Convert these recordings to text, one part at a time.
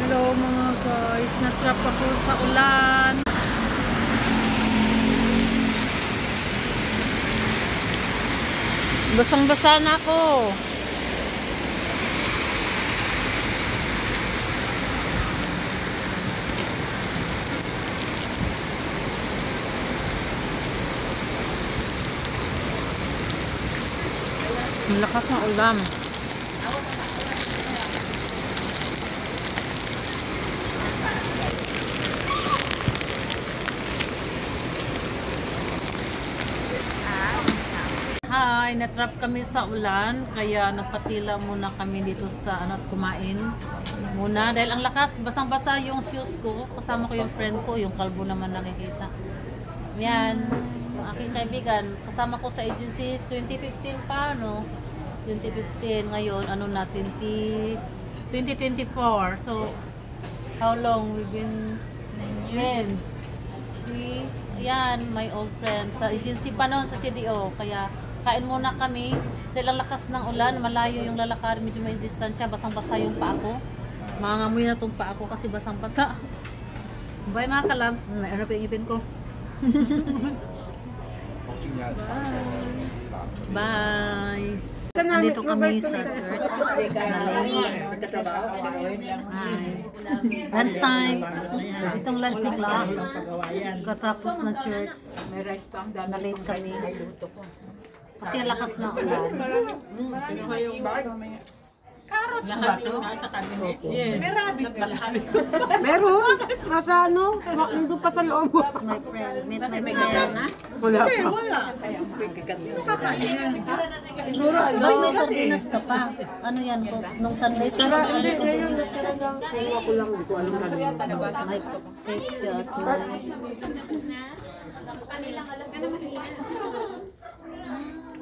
Hello mga guys, natrap ako sa ulan. Basang-basa na ako. Ang lakas ng ulan. Hi, natrap kami sa ulan kaya nagpatila muna kami dito sa at kumain muna dahil ang lakas, basang-basa yung shoes ko. Kasama ko yung friend ko, yung kalbo naman nakikita. Yan, yung aking kaibigan, kasama ko sa agency 2015 pa, no? 2015, ngayon ano na 2024. So how long we've been friends? See? Yan, my old friends sa agency pa noon sa CDO, kaya kain muna kami dahil ang lakas ng ulan, malayo yung lalakad, medyo may distansya, basang-basa yung paa ko. Mangangamoy na tong paa ko kasi basang-basa. Bye mga kalams, ano pa yung ipin ko? Bye! Nandito kami sa church. Lunch time. Itong lunch ni Clark. Katapos ng church. Nalate kami. Kasi ang lakas na ulan. Carrots ba ito? May rabbit ba? Meron? Nasa ano? Nandun pa sa loob. My friend. Meet my friend. Wala pa. Ba't may sardinas ka pa? Ano yan? Nung Sunday? Hindi, ngayon talagang kuha ko lang. Hindi ko alam kanina. May cake siya.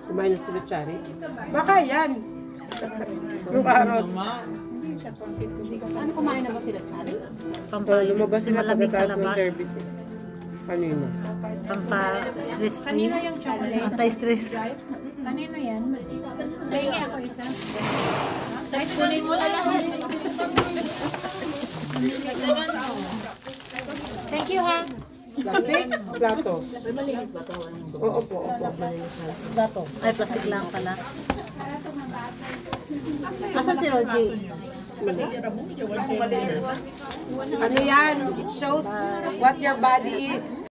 Kumain na sila, Chari. Baka yan. Yung carrot. Ano kumain na ba sila, Charlie? Lumabas sila Malamig sa pagkatapos ng labas. service. Kanina. Pampa-stress free. Kanino yung chocolate? Anti-stress. Kanino yan? Pahingi ako isa. Kahit kunin mo na lang. Thank you ha. Plastic? Plato. Oo po, opo. Dato. Ay, plastic lang pala. Asan si Rogie? Ano yan? It shows what your body is.